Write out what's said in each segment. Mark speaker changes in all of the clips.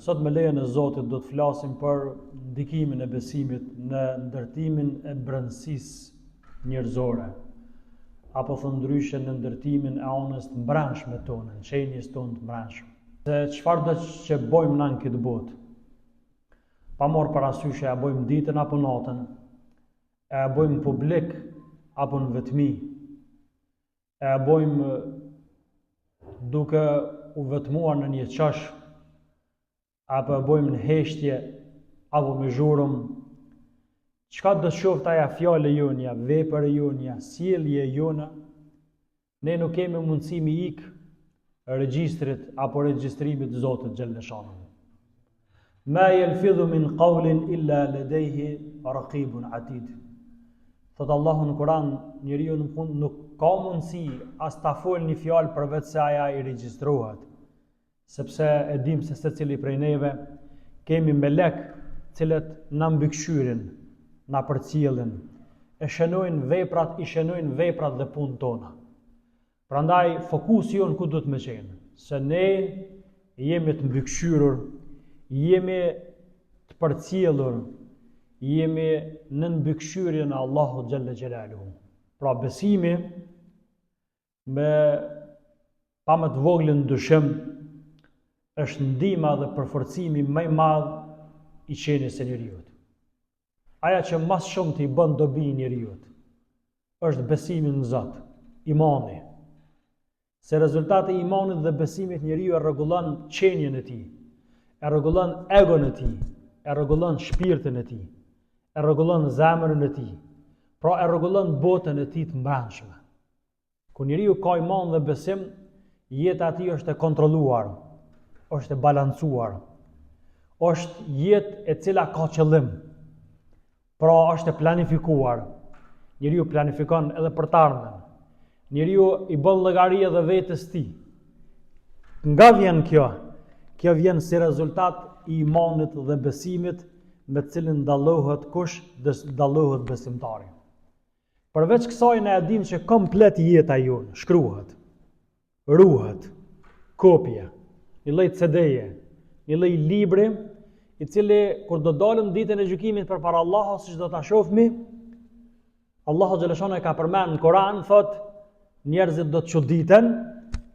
Speaker 1: Sot me lejen e Zotit do të flasim për ndikimin e besimit në ndërtimin e brendësisë njerëzore, apo thënë ndryshe në ndërtimin e anës të mbrëmshme tonë, në qenjes tonë të mbrëmshme. Se çfarë do që bojmë në këtë botë? Pa marrë parasysh e bojmë ditën apo natën, e bojmë publik apo në vetmi, e bojmë duke u vetmuar në një çosh, apo e bojmë në heshtje apo me zhurmë. Çka do të qoftë aja fjale jonja, vepër e jonja, sjellje e jona, ne nuk kemi mundësi mi ikë regjistrit apo regjistrimit të Zotit xhelle xhanahu. Ma yalfidhu min qawlin illa ladayhi raqibun atid. Thot Allahu në Kur'an, njeriu nuk ka mundësi as ta folë një fjalë përveç se aja i regjistrohet. Sepse e dim se secili prej neve kemi melek cilët na mbikëqyrin, na përcjellin, i shënojnë veprat dhe punët tona. Prandaj fokusi jon ku duhet me qenë, se ne jemi të mbikëqyrur, jemi të përcjellur, jemi në mbikëqyrjen e Allahut xhelle xhelaluhu. Pra besimi me pa më të voglën dyshim është ndihma dhe përforcimi më i madh i qenies së njeriut. Aja që mas shumë t'i bën dobi njeriut është besimi në Zot, imani. Se rezultati i imanit dhe besimit njeriu e rregullon qenien e tij, e rregullon egon e tij, e rregullon shpirtin e tij, e rregullon zemrën e tij, pra e rregullon botën e tij të mbrëmshme. Kur njeriu ka iman dhe besim, jeta e tij është e kontrolluar, është e balancuar, është jetë e cila ka qëllim, pra është e planifikuar. Njeriu planifikon edhe për të ardhmen. Njeriu i bën llogari edhe vetes tij. Nga vjen kjo? Kjo vjen si rezultat i imanit dhe besimit me të cilin dallohet kush, dallohet besimtari. Përveç kësaj ne e dim që komplet jeta jonë shkruhet, ruhet, kopje, një lloj CD-je, një lloj libri, i cili kur do dalëm ditën e gjykimit përpara Allahut, siç do ta shohmi, Allahu xhelle xhana e ka përmend në Kur'an, thot njerëzit do të çuditen,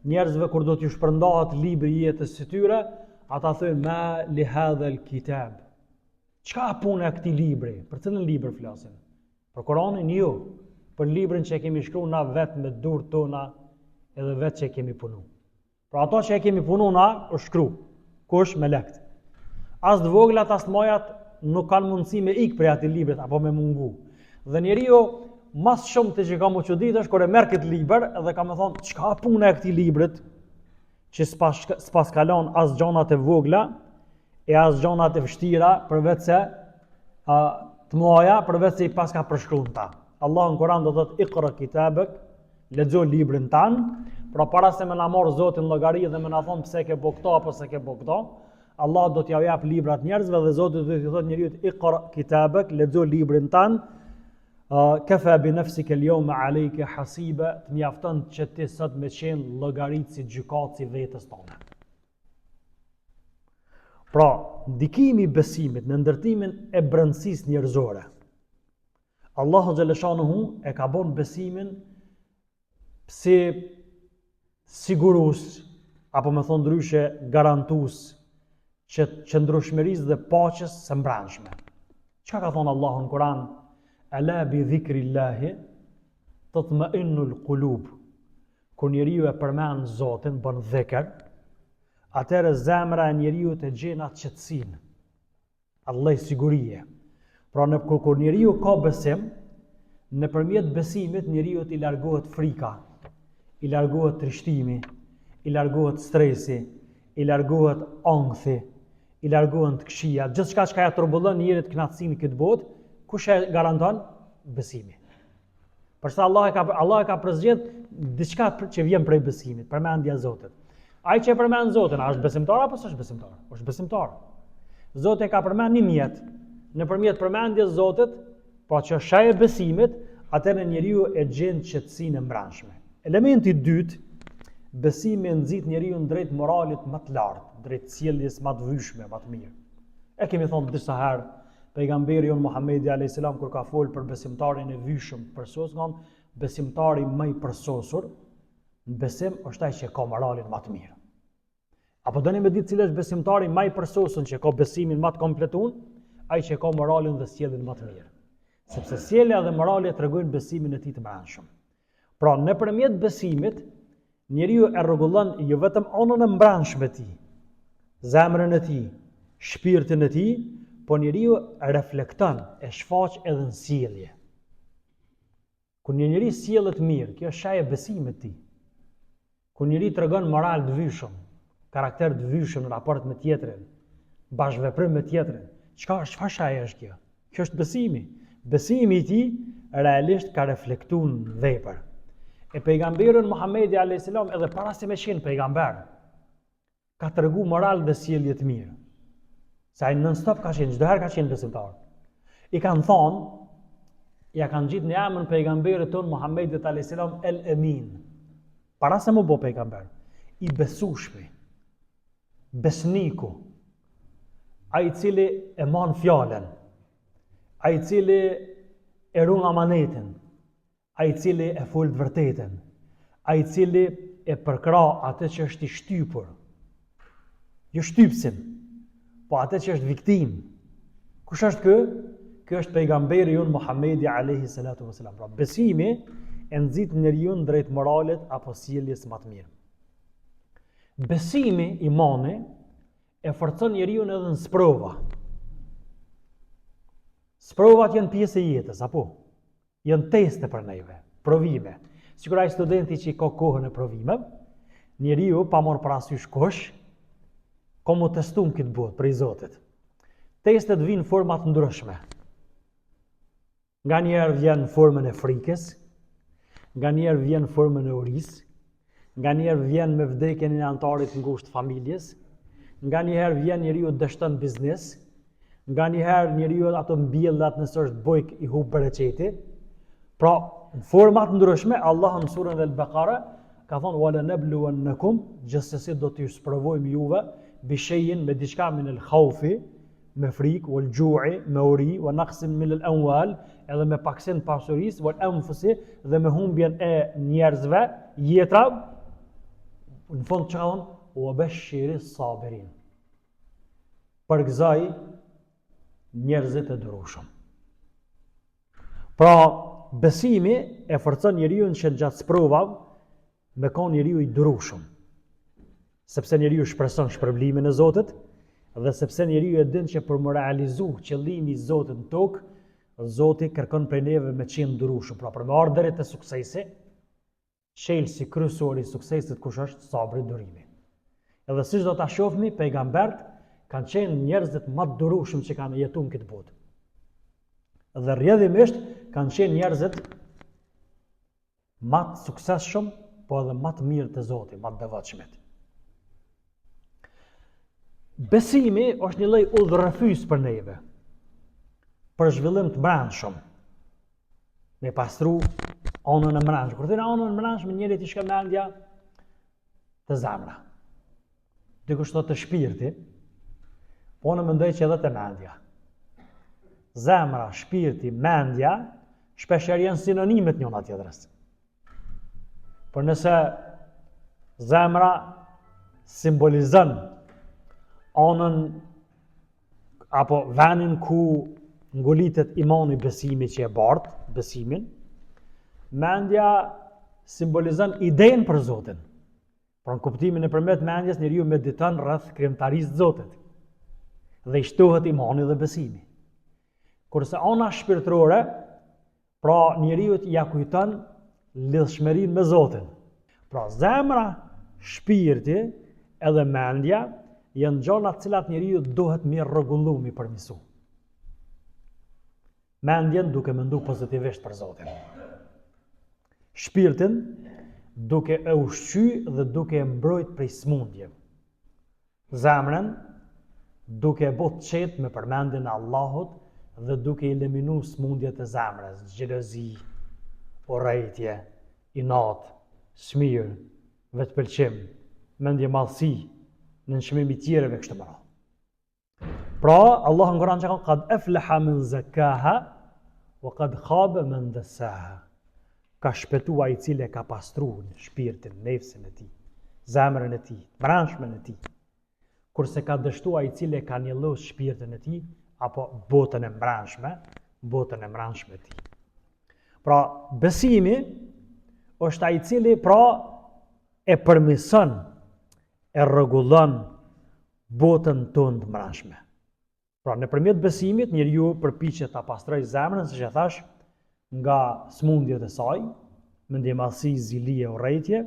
Speaker 1: njerëzve kur do t'ju shpërndahet libri i jetës së tyre, ata thojnë ma li hadha al-kitab. Çka puna e këtij libri? Për cilën libër flasin? Për Kur'anin jo, për librin që e kemi shkruar na vetë me durët tona, edhe vetë që e kemi punu. Pra ato që e kemi punu na, është shkru. Kush me lekt. As të voglat, as të majat nuk kanë mundësi me ikë prej atij librit, apo me mungu. Dhe njeriu mas shumë të që ka më çudit është kur e merr këtë libër edhe ka më thonë, çka puna e këtij librit, që s'pas kalon as gjonat e vogla, e as gjonat e vështira, përveç se të mëdha, përveç se i pas ka përshkruar ta. Allahu në Kur'an do thotë iqra kitabek, lexo librin tan. Pra para se me na marr Zotin llogari dhe me na thon pse ke bo këto apo se ke bo këto, Allah do t'ja jap librat njerëzve dhe Zoti do t'i thotë njeriu iqra kitabek, lexo librin tan. Kafa bi nafsika al-yawma alayka hasiba, të mjafton që ti sot me qenë llogaritësi gjykatësi vetes tonë. Pra, ndikimi i besimit në ndërtimin e brendësisë njerëzore. Allahu xhelle xhanahu e ka bën besimin si sigurus, apo me thonë ndryshe garantus që qëndrueshmërisë dhe paqes së mbrëmshme. Çka ka thonë Allahu në Kur'an? Ala bi dhikrillahi tatma'innul qulub. Kur njeriu e përmend Zotin, bën dhikr, atëherë zemra e njeriu të gjen atë qetësinë, Allah sigurie. Pra kur njeriu ka besim, nëpërmjet besimit njeriu i largohet frika, i largohet trishtimi, i largohet stresi, i largohet ankthi, i largohen të këqija, gjithçka që ja turbullon njerit kënaqësinë këtë botë, kush e garanton? Besimi. Përsa Allah e ka përzgjedh diçka që vjen prej besimit, përmendja e Zotit. Ai që përmend Zotin, a është besimtar apo s'është besimtar? Është besimtar. Zoti e ka përmend një mjet, nëpërmjet përmendjes së Zotit, pa që shaj e besimit, atëherë njeriu e gjen qetësinë e mbrëmshme. Elementi i dytë, besimi nxit njeriu drejt moralit më të lartë, drejt sjelljes më të vyshme, më të mirë. E kemi thonë disa herë, pejgamberi jon Muhamedi alayhis salam kur ka folë për besimtarin e vyshëm, përsos ngon besimtari më i përsosur, në besim është ai që ka moralin më të mirë. Apo doni me ditë cilë është besimtari më i përsosur që ka besimin më të kompletuar, ai që ka moralin dhe sjelljen më të mirë. Sepse sjellja dhe morali tregojnë besimin e tij të brendshëm. Pra nëpërmjet besimit, njeriu e rregullon jo vetëm anën e brendshme të tij, zemrën e tij, shpirtin e tij, po njeriu reflekton, e shfaq edhe në sjellje. Kur një njeri sjellet mirë, kjo është shaj e besimit të tij. Kur njeri tregon moral të vyshëm, karakter të vyshëm në raport me tjetrin, bashkëveprim me tjetrin, çfarë shaj është kjo? Kjo është besimi. Besimi i tij realisht ka reflektuar në vepër. E pejgamberi Muhamedi alayhis salam edhe para se me qenë pejgamber, ka tregu moral dhe sjellje të mirë. Sa ai non-stop ka qenë, çdo herë ka qenë besimtar. I kanë thonë, ja kanë gjitë në emrin pejgamberit ton Muhamedi alayhis salam El Emin. Para se mu bo pejgamber, i besueshmi, besniku, ai i cili e mon fjalën, ai i cili e ruan amanetin, ai i cili e fol të vërtetën, ai i cili e përkra atë që është i shtypur. Jo shtypsin, po atë që është viktim. Kush është ky? Ky është pejgamberi jon Muhamedi alayhi salatu wasalam. Pra besimi e nxit njeriu drejt moralit apo sjelljes më të mirë. Besimi, imani, e forcon njeriu edhe në sprova. Sprovat janë pjesë e jetës, apo? Janë teste për neve, provime. Sikur ai studenti që ka kohën e provimeve, njeriu pa marrë parasysh kush, ka mu testum këtë botë prej Zotit. Testet vinë në forma të ndryshme. Nga njerë vjen në formën e frikës, nga njerë vjen në formën e urisë, nga njerë vjen me vdekjen e antarit ngushtë familjes, nga njerë vjen njeriu dështon biznes, nga njerë njeriu ato mbjellat nëse është bojk i hub bereqeti. Pra, në format ndryshme, Allah në surën Al-Baqara ka thonë wala nabluwannakum, gjithsesi do t'ju sprovojmë juve bi shay'in me diçka min al-khawfi, me frikë, wal ju'i, me uri, wa naqsin min al-amwal, edhe me paksin pasurisë, wal anfusi, dhe me humbjen e njerëzve, jetra, në fund që ka thonë, wa bashshiri sabirin. Përgëzoj njerëzit e durueshëm. Pra, besimi e forcon njeriu që gjatë sprovave me kon njeriu i durueshëm. Sepse njeriu shpreson shpërblimin e Zotit dhe sepse njeriu e din që për më realizu qëllimi i Zotit në tokë, Zoti kërkon prej neve me qenë durueshëm. Pra për me ardhur deri te suksesi, shelsi kryesor i suksesit kush është? Sabri, durimi. Edhe siç do ta shohmi, pejgambert kanë qenë njerëzit më të durueshëm që kanë jetuar në këtë botë. Dhe rrjedhimisht kanë qenë njerëzit më të suksesshëm, po edhe më të mirë të Zotit, më të devotshmit. Besimi është një lloj udhërrëfys për neve, për zhvillim të brendshëm. Me pastru anën e brendshme. Kur thënë anën e brendshme, njëri t'i shkon mendja të zemra. Dikush thotë të shpirti, po unë mendoj që edhe të mendja. Zemra, shpirti, mendja, shpeshherë janë sinonimet njëna tjetrës. Por nëse zemra simbolizon anën apo venin ku ngolitet imani, besimi që e bart, besimin, mendja simbolizon idenë për Zotin. Por në kuptimin e përmet mendjes njeriu mediton rreth krijimtarisë të Zotit dhe i shtohet imani dhe besimi. Kurse ana shpirtërore, pra njeriu ja kujton lidhshmërinë me Zotin. Pra zemra, shpirti edhe mendja janë gjëra të cilat njeriu duhet mirë rregullu, mi përmirësu. Mendjen duke mendu pozitivisht për Zotin. Shpirtin duke e ushqy dhe duke e mbrojt prej smundje. Zemrën duke e bot qetë me përmendjen e Allahut dhe duke eliminu smundjet e zemrës, xhelozi, urrejtje, inat, smir, vetpëlqim, mendje madhësi, në nshmimi tjereve kështë më radhë. Pra, Allah në Kur'an që ka qad aflaha men zakkaha wa qad khaba men dassaha. Ka shpëtu ai i cili ka pastruar shpirtin, nefsin e tij, zemrën e tij, brendshmën e tij. Kurse ka dështu ai i cili ka njëllos shpirtin e tij apo botën e brendshme e tij. Pra, besimi është ai i cili pra e përmirëson, e rregullon botën tonë të brendshme. Pra, nëpërmjet besimit njeriu përpiqet ta pastrojë zemrën, siç e thash, nga smundjet e saj, mendjemallësi, zili e urrëtie,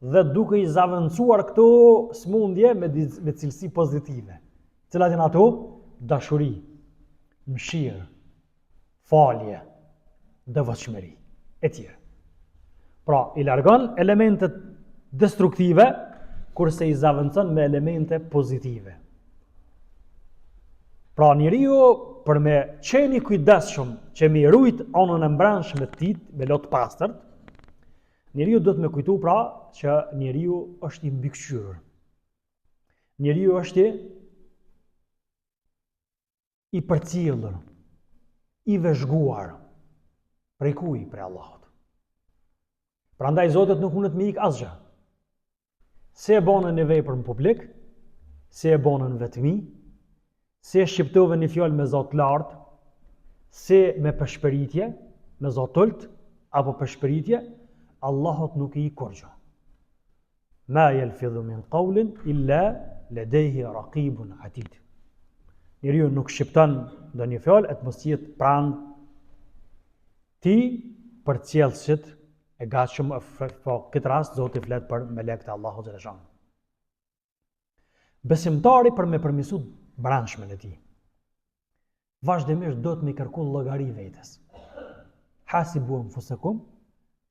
Speaker 1: dhe duke i zaventësuar këto smundje me cilësi pozitive. Cilat janë ato? Dashuri, mëshirë, falje, devotshmëri e tjerë. Pra, i largon elementet destruktive, kurse i zaventëson me elemente pozitive. Pra, njeriu për me qeni kujdesshëm që me rujt anën e brendshme të tij, me lot pastërt, njeriu do të me kujtu pra që njeriu është i mbikëqyrur. Njeriu është i përcjellur, i vëzhguar. Prej kuj? Prej Allahut. Prandaj Zotit nuk mundet me ik asgjë. Se e bonën e vepër në publik, se e bonën vetmi, se shqiptove një fjallë me zot lartë, se me përshpëritje, me zot ullt, apo përshpëritje, Allahut nuk i kurrë. Ma yalfidhu min qawlin illa ladayhi raqibun atid. Njeriu nuk shqipton ndonjë fjalë et mos jetë pranë ti për cilësit e gatshëm, po këtë rast Zoti flet për melekët e Allahut xhaleshan. Besimtari për me përmirësu brendshmën e tij, vazhdimisht do të më kërku llogari vetes. Hasibu anfusakum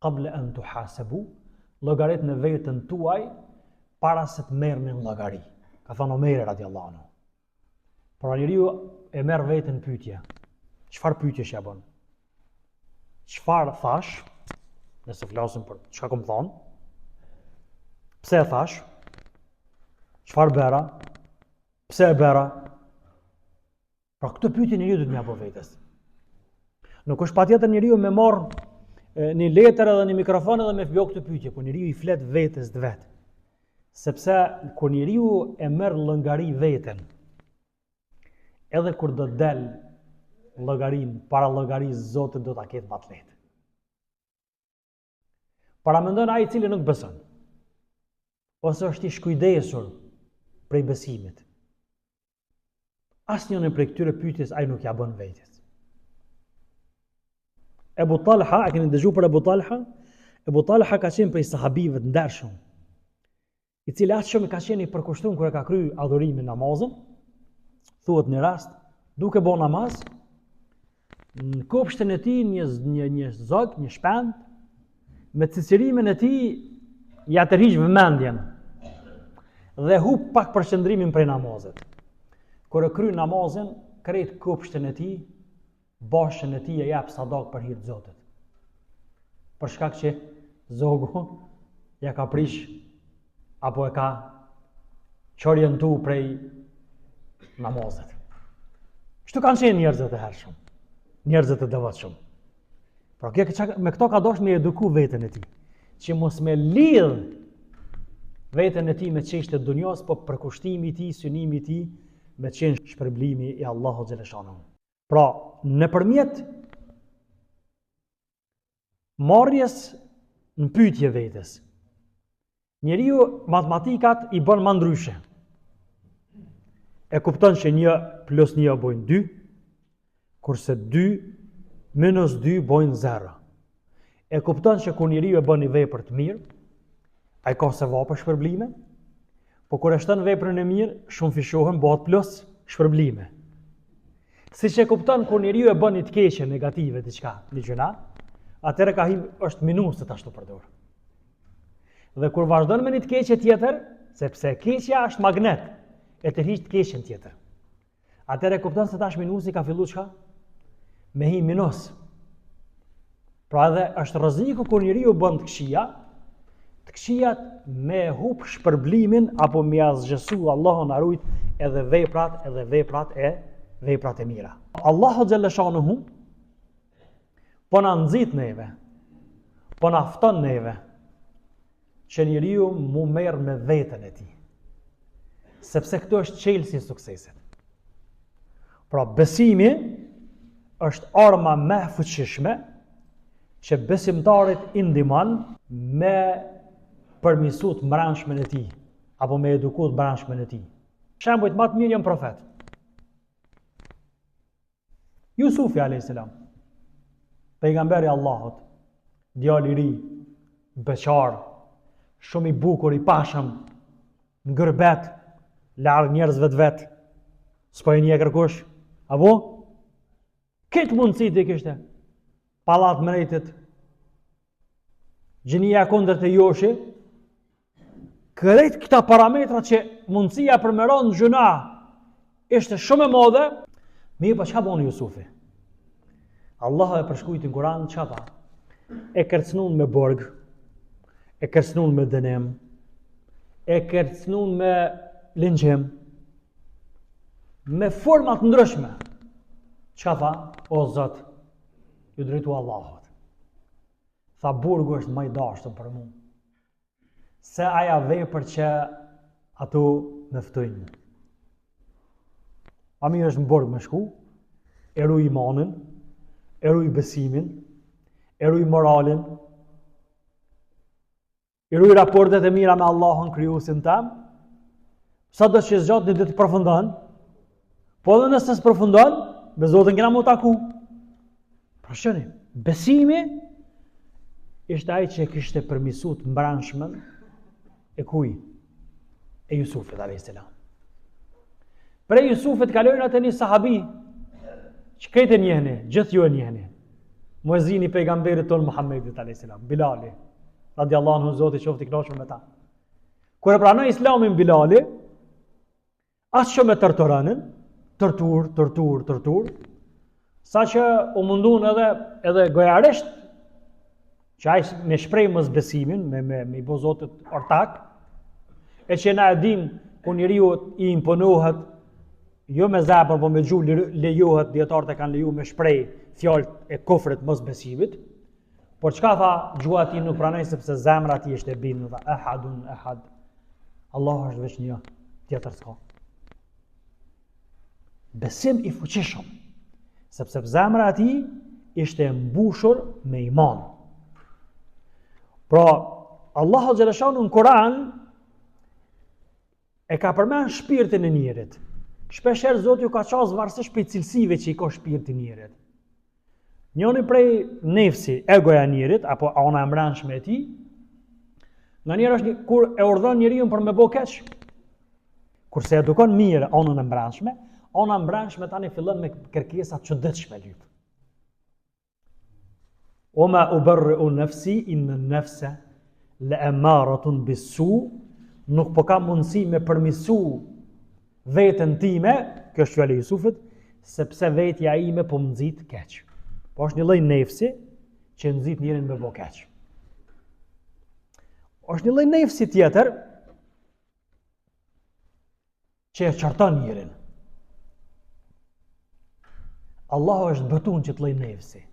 Speaker 1: qabla an tuhasabu, llogarit në veten tuaj para se të merrni llogari. Ka thënë Omeri radiallahu anhu. Por njeriu e merr veten pyetje. Çfarë pyetjesh ja bën? Çfarë thash? Nëse flasim për çka kam thonë? Pse e thash? Çfarë bëra? Pse e bëra? Pra këtë pyetje njeriu duhet m'ia bëj vetes. Nuk është patjetër njeriu me marr një letër edhe një mikrofon edhe me bëj këtë pyetje, por njeriu i flet vetes të vet. Sepse kur njeriu e merr llogari veten, edhe kur do të del llogarin para llogarisë Zotit do ta ketë më të lehtë. Para mendon ai i cili nuk beson, ose është i shkujdesur prej besimit. Asnjërin prej këtyre pyetjes ai nuk ja bën vetes. Ebu Talha, a keni dëgjuar për Ebu Talha? Ebu Talha ka qenë prej sahabive të ndershëm, i cili aq shumë ka qenë i përkushtuar kur e ka kryer adhurimin namazën. Thuhet në rast, duke bën namaz, në kopshten e tij një zog, një shpend, me cicirimin e tij ja tërhiq vëmendjen dhe hub pak përqendrimin prej namazit. Kur e krye namazin, krejt kopshten e tij, bashën e tij e jap sadak për hir të Zotit. Për shkak që zogu ja ka prish apo e ka çorientu prej namazit. Kështu kanë qenë njerëzit e hershëm, njerëzit e devotshëm. Pra me këto ka dosh me eduku veten e tij, që mos me lidh veten e tij me çështjet e dunjos, po përkushtimi i tij, synimi i tij me qenë shpërblimi i Allahut xhaleshanu. Pra, nëpërmjet marrjes në pyetje vetes, njeriu matematikat i bën më ndryshe. E kupton që 1 + 1 bojnë 2, kurse 2 - 2 bojnë 0. E kupton që kur njeriu e bën një vepër të mirë, ai ka sevap për shpërblime, po kur e shton veprën e mirë, shumë fishohen, bëhet plus shpërblime. Siç e kupton kur njeriu e bën një të keqe negative diçka, një gjëna, atëherë ka him është minus të ashtu përdor. Dhe kur vazhdon me një të keqe tjetër, sepse keqja është magnet, e tërhiq të keqen tjetër. Atëherë kupton se tash minusi ka filluar çka? Me hi minus. Pra edhe është rreziku kur njeriu bën të këqija, të këqijat me hup shpërblimin apo me azgjësu Allahu na rujt edhe veprat e mira. Allahu xhalla shanuhu po na nxit neve, po na fton neve që njeriu mu merr me veten e tij. Sepse këto është çelësi i suksesit. Pra besimi është arma më e fuqishme që besimtarit i ndihmon me përmirësu të mbrëmshmen e tij apo me eduku të mbrëmshmen e tij. Shembujt më të mirë janë profet. Jusufi alayhis salam, pejgamberi i Allahut, djali i ri, beqar, shumë i bukur, i pashëm, ngërbet, larg njerëzve të vet, s'po e njeh kërkush, apo? Këtë mundësi të kishte, pallat mretit, gjinia kundër të Joshi, kërejt këta parametra që mundësia për me rënë gjuna ishte shumë e madhe, mirë pa çka bën Jusufi? Allah e përshkujti në Kur'an çka tha? E kërcënun me borg, e kërcënun me dënim, e kërcënun me lingjim, me format ndryshme. Çka tha? O Zot, ju drejtu Allahut. Tha burgu është më i dashur për mua se aja vepër që ato me ftojnë. A mirë është në burg me shku, e ruaj imanin, e ruaj besimin, e ruaj moralin, e ruaj raportet e mira me Allahun krijuesin tëm. Sa do që zgjat një ditë të përfundon, po edhe nëse s'përfundon, me Zotin kena mu taku. Pra shëni, besimi ishte ai që kishte përmirësuar të mbrëmshmen e kuj? E Jusufit alayhis salam. Prej Jusufit kalojnë atë një sahabi, që këtë e njehni, gjithë ju e njehni. Muezini pejgamberit ton Muhammedit alayhis salam, Bilali, radiallahu anhu, Zoti qoftë i kënaqur me ta. Kur e pranoi Islamin Bilali, as shumë e tortur, sa që u mundun edhe gojarisht, që ai me shpreh mos besimin, me i bo Zotit ortak, e që na e dim ku njeriu i imponohet, jo me zemër, po me gjuhë lejohet, dietarët e kanë leju me shpreh fjalët e kufrit mos besimit. Por çka tha gjuha ti nuk pranoi sepse zemra ti është e bindur, tha ahad. Allah është veç një, tjetër s'ka. Besim i fuqishëm, sepse zemra e tij ishte mbushur me iman. Pra, Allahu xhaleshanu në Kur'an e ka përmend shpirtin e njerit. Shpeshherë Zoti ju ka qasë varësisht prej cilësive që i ka shpirti i njerit. Njëri prej nefsi, egoja e njerit, apo ana e mbrëmshme e tij, nganjëherë është kur e urdhon njeriu për me bë keq. Kurse edukon mirë anën e mbrëmshme, ana e mbrëmshme tani fillon me kërkesa të çuditshme lyp. Oma ubarri'u nafsi inna an-nafsa la'amaratun bis-su, nuk po kam mundësi me përmirësu veten time, kjo është fjala e Jusufit, sepse vetja ime po më nxit keq. Po është një lloj nefsi që nxit njërin me bë keq. Është një lloj nefsi tjetër që e çarton njërin. Allahu është betun që të lloj nefsi.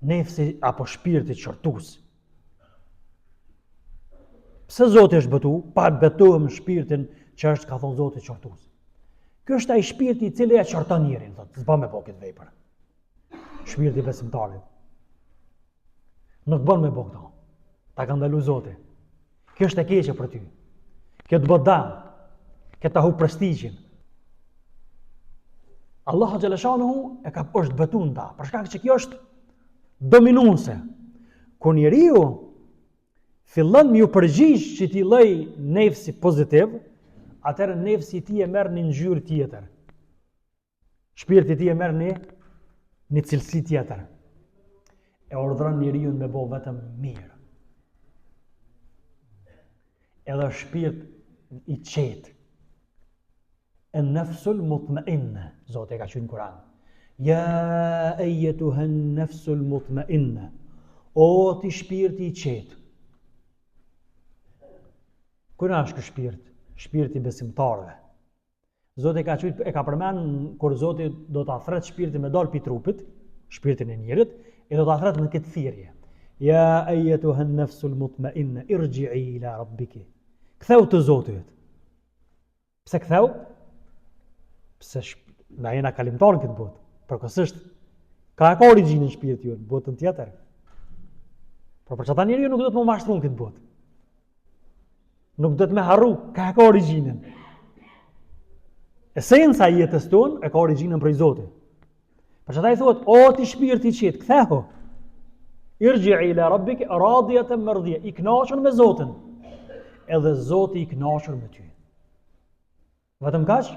Speaker 1: Nefsi apo shpirti çortues. Pse Zoti është betu? Pa betohem shpirtin që është, ka thonë Zoti, çortues. Ky është ai shpirti i cili e çorton njërin, thotë, s'bën me bë këtë vepër. Shpirti i besimtarit. Nuk bën me bë këto. Ta ka ndaluar Zoti. Kjo është e keqe për ty. Kjo të bë dëm. Kjo ta hup prestigjin. Allahu xhaleshanuhu e ka është betun ta, për shkak që kjo është dominuese. Kur njeriu fillon me ju përgjigj që ti lloj nefsi pozitiv, atëherë nefsi i tij e merr në ngjyrë tjetër. Shpirti i tij e merr në cilësi tjetër. E urdhron njeriu me bë vetëm mirë. Edhe shpirt i qetë. An-nafsul mutma'inna, Zoti e ka thënë në Kur'an. Ja ayyatuha an-nafsul mutma'inna. O ti shpirti i qetë. Kërë është ky shpirt? Shpirti besimtarëve. Zoti e ka përmend kur Zoti do ta thret shpirtin me dal pi trupit, shpirtin e njerit, e do ta thret në këtë thirrje. Ja ayyatuha an-nafsul mutma'inna irji'i ila rabbiki. Ktheu te Zoti. Pse ktheu? Pse na jena kalimtar në këtë botë. Përkohësisht ka origjinën shpirti ju në botën tjetër. Por për çata njeriu nuk do të më mashtron këtë botë. Nuk do të më harru, ka origjinën. Esenca e jetës tonë e ka origjinën prej Zotit. Për çata i thuhet, o ti shpirti i qetë, kthehu. Irji'i ila rabbik radiyatan mardiya, i kënaqur me Zotin. Edhe Zoti i kënaqur me ty. Vetëm kaq,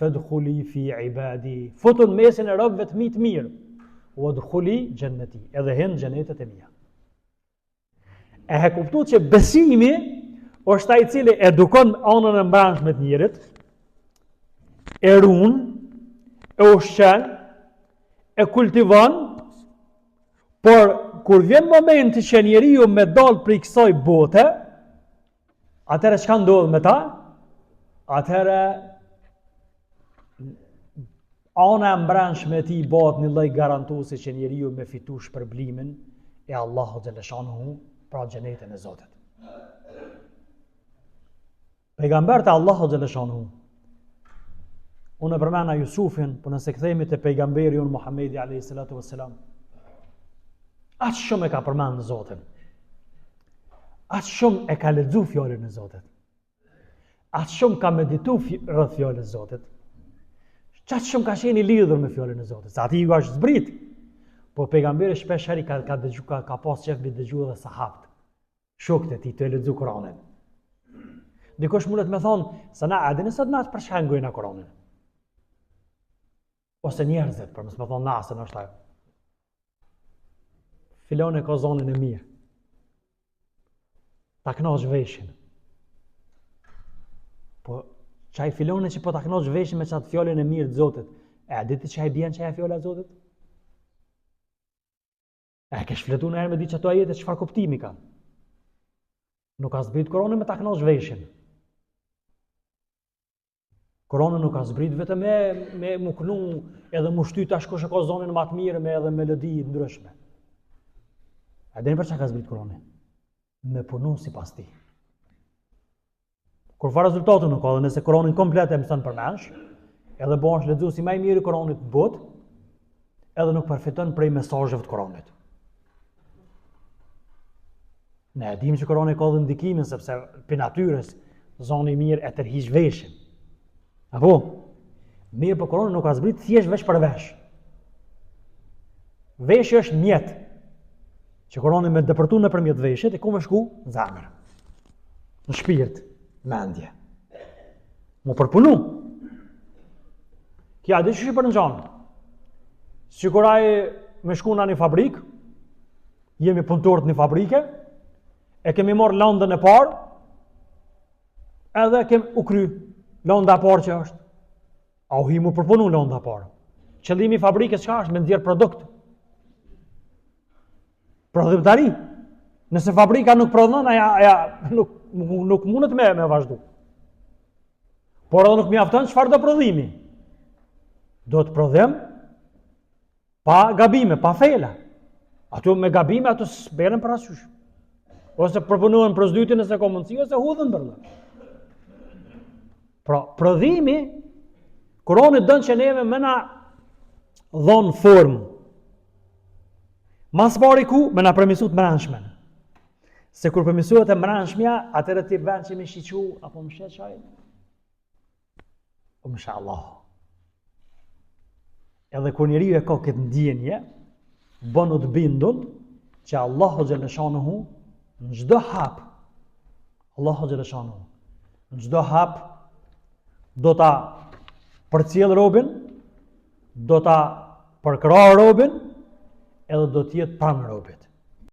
Speaker 1: fadkhuli fi ibadi, futun mesin e robëve të mi të mirë. Wadkhuli jannati, edhe hen xhenetet e mia. E he kuptuar që besimi është ai i cili edukon anën e mbrëmshme të njerit, e ruan, e ushqen, e kultivon, por kur vjen momenti që njeriu me dal prej kësaj bote, atëherë çka ndodh me ta? Atëherë ana e mbrëmshme e tij bëhet një lloj garantuesi që njeriu me fitu shpërblimin e Allahu xhaleshanuhu, pra xhenetin e Zotit. Pejgamberi i Allahu xhaleshanuhu, unë përmenda Jusufin, por nëse kthehemi te pejgamberi unë Muhamedi alayhi salatu wassalam, aq shumë e ka përmend Zotin. Aq shumë e ka lexuar fjalën e Zotit. Aq shumë ka medituar rreth fjalës së Zotit. Çaq shumë ka qenë i lidhur me fjalën e Zotit. Sa ati ju është zbrit. Po pejgamberi shpesh ka dëgjuar, ka pas qef me dëgjuar edhe sahabët. Shokët e tij të lexojnë Kur'anin. Dikush mundet me thonë, se na a dini sot na për çfarë ngojna Kur'anin? Ose njerëzit, për mos më thonë na se në është ajo. Filoni ka zonën e mirë. Ta kënaqsh veshin. Po çaj filoni që po ta kënaqsh veshin me çat fjalën e mirë të Zotit. E a ditë çaj bjen çaj fjala e Zotit? E ke shfletuar ndonjëherë me diçka ato ajete çfarë kuptimi ka? Nuk ka zbrit Kur'ani me ta kënaqsh veshin. Kur'ani nuk ka zbrit vetëm me muknu edhe mu shty tash kush e ka zonën më të mirë me edhe melodi të ndryshme. A dini për çka ka zbrit Kur'ani? Me punu sipas tij. Kur fa rezultatin nuk ka, dhe nëse Kur'anin komplet e mëson përmensh, edhe bëhesh lexuesi më i mirë i Kur'anit në botë, edhe nuk përfiton prej mesazheve të Kur'anit. Ne e dim që Kur'ani ka dhe ndikimin sepse për natyrës zoni i mirë e tërhiq veshin. Apo? Mirë për Kur'ani nuk ka zbrit thjesht veç për vesh. Veshi është mjet. Që Kur'ani me depërtu nëpërmjet veshit, e ku me shku? Në zemër. Në shpirt, mendje. Mu përpunu. Kja di që shi për në gjanë. Sikuraj me shku në një fabrik, jemi punëtorët një fabrike, e kemi marrë landën e parë, edhe kemi u kry landa e parë që është. A u hi mu përpunu landa e parë. Qëllimi i fabrikës që është me nxjerr produkt. Prodhimtari. Nëse fabrika nuk prodhon, nuk mundet me vazhdu. Por edhe nuk mjafton çfarë do prodhimi. Do të prodhim pa gabime, pa fela. Ato me gabime ato s'beren për asysh. Ose përpunohen prosdytin nëse ka mundësi, ose hudhen bërla. Pra, prodhimi, Kurani dënë që neve me na dhonë formë. Mas pari ku, me na përmisut mrandshmen. Se kur përmisuat e mrandshmja, atërë ti vend që me shiqu, apo më shet qaj? O më shë Allah. Edhe kur njeriu e ka këtë ndjenje, bënu të bindun, që Allahu Gjeleshanuhu, në gjdo hap, Allahu Gjeleshanuhu, në gjdo hap, do ta përcjell robin, do ta përkra robin, edhe do t'jetë pranë robit.